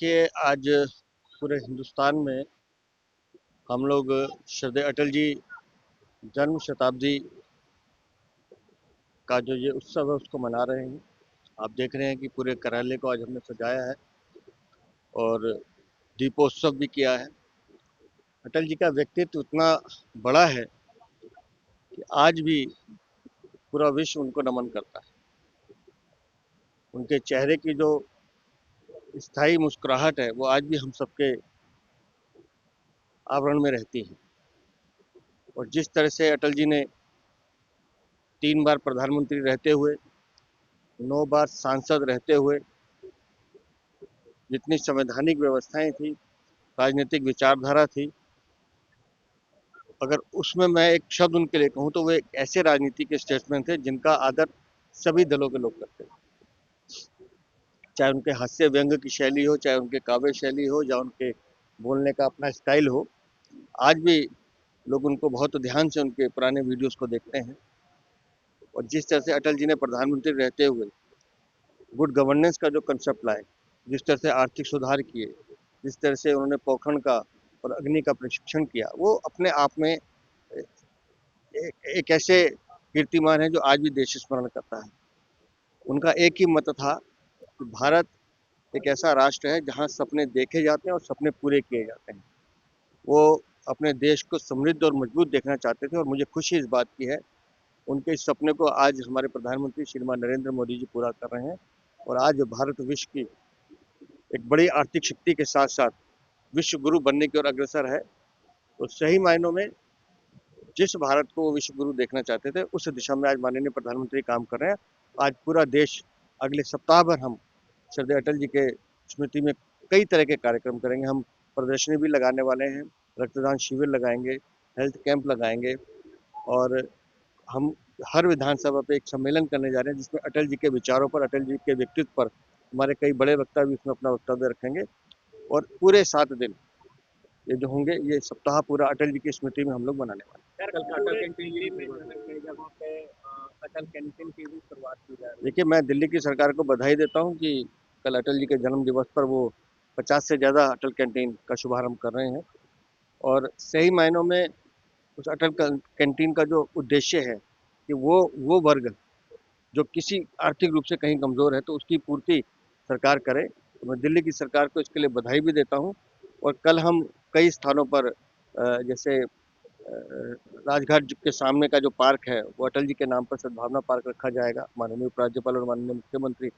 देखिए, आज पूरे हिंदुस्तान में हम लोग श्रद्धेय अटल जी जन्म शताब्दी का जो ये उत्सव है उसको मना रहे हैं। आप देख रहे हैं कि पूरे कार्यालय को आज हमने सजाया है और दीपोत्सव भी किया है। अटल जी का व्यक्तित्व इतना बड़ा है कि आज भी पूरा विश्व उनको नमन करता है। उनके चेहरे की जो स्थायी मुस्कुराहट है वो आज भी हम सबके आवरण में रहती है। और जिस तरह से अटल जी ने 3 बार प्रधानमंत्री रहते हुए, 9 बार सांसद रहते हुए जितनी संवैधानिक व्यवस्थाएं थी, राजनीतिक विचारधारा थी, अगर उसमें मैं एक शब्द उनके लिए कहूँ तो वो एक ऐसे राजनीति के स्टेट्समैन थे जिनका आदर सभी दलों के लोग करते हैं। चाहे उनके हास्य व्यंग की शैली हो, चाहे उनके काव्य शैली हो, या उनके बोलने का अपना स्टाइल हो, आज भी लोग उनको बहुत ध्यान से उनके पुराने वीडियोस को देखते हैं। और जिस तरह से अटल जी ने प्रधानमंत्री रहते हुए गुड गवर्नेंस का जो कंसेप्ट लाए, जिस तरह से आर्थिक सुधार किए, जिस तरह से उन्होंने पोखरण का और अग्नि का प्रशिक्षण किया, वो अपने आप में एक ऐसे कीर्तिमान है जो आज भी देश स्मरण करता है। उनका एक ही मत था कि भारत एक ऐसा राष्ट्र है जहां सपने देखे जाते हैं और सपने पूरे किए जाते हैं। वो अपने देश को समृद्ध और मजबूत देखना चाहते थे और मुझे खुशी इस बात की है, उनके इस सपने को आज हमारे प्रधानमंत्री श्रीमान नरेंद्र मोदी जी पूरा कर रहे हैं। और आज भारत विश्व की एक बड़ी आर्थिक शक्ति के साथ साथ विश्व गुरु बनने की ओर अग्रसर है। तो सही मायनों में जिस भारत को वो विश्व गुरु देखना चाहते थे, उस दिशा में आज माननीय प्रधानमंत्री काम कर रहे हैं। आज पूरा देश, अगले सप्ताह भर हम श्रद्धेय अटल जी के स्मृति में कई तरह के कार्यक्रम करेंगे। हम प्रदर्शनी भी लगाने वाले हैं, रक्तदान शिविर लगाएंगे, हेल्थ कैंप लगाएंगे, और हम हर विधानसभा पे एक सम्मेलन करने जा रहे हैं जिसमें अटल जी के विचारों पर, अटल जी के व्यक्तित्व पर हमारे कई बड़े वक्ता भी उसमें अपना वक्तव्य रखेंगे। और पूरे 7 दिन ये जो होंगे, ये सप्ताह पूरा अटल जी की स्मृति में हम लोग मनाने वाले हैं। सर, कल अटल कैंटीन में कई जगहों पे अटल कैंटीन की भी शुरुआत की जा रही है। देखिए, मैं दिल्ली की सरकार को बधाई देता हूँ कि कल अटल जी के जन्म दिवस पर वो 50 से ज़्यादा अटल कैंटीन का शुभारंभ कर रहे हैं। और सही मायनों में उस अटल कैंटीन का जो उद्देश्य है कि वो वर्ग जो किसी आर्थिक रूप से कहीं कमज़ोर है तो उसकी पूर्ति सरकार करे। तो मैं दिल्ली की सरकार को इसके लिए बधाई भी देता हूँ। और कल हम कई स्थानों पर जैसे राजघाट के सामने का जो पार्क है वो अटल जी के नाम पर सद्भावना पार्क रखा जाएगा। माननीय उपराज्यपाल और माननीय मुख्यमंत्री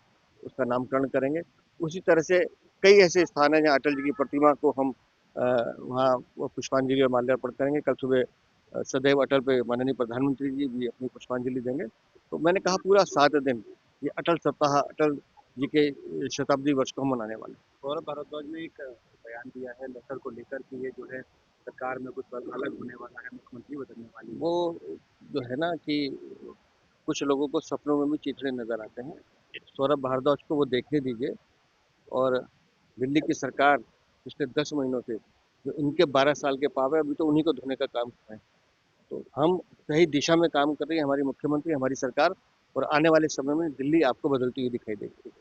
उसका नामकरण करेंगे। उसी तरह से कई ऐसे स्थान हैं जहाँ अटल जी की प्रतिमा को हम वहाँ पुष्पांजलि और माल्यार्पण करेंगे। कल सुबह सदैव अटल पे माननीय प्रधानमंत्री जी भी अपनी पुष्पांजलि देंगे। तो मैंने कहा पूरा 7 दिन ये अटल सप्ताह, अटल जी के शताब्दी वर्ष को हम मनाने वाले हैं। सौरभ भारद्वाज ने एक बयान दिया है लेटर को लेकर कि ये जो है सरकार में कुछ अलग होने वाला है, मुख्यमंत्री बदलने वाली है। वो जो है ना कि कुछ लोगों को सपनों में भी चिथड़े नजर आते हैं। सौरभ भारद्वाज को वो देखने दीजिए। और दिल्ली की सरकार पिछले 10 महीनों से जो इनके 12 साल के पाव है, अभी तो उन्हीं को धोने का काम कर रहे हैं। तो हम सही दिशा में काम कर रही है हमारी मुख्यमंत्री, हमारी सरकार। और आने वाले समय में दिल्ली आपको बदलती हुई दिखाई देगी।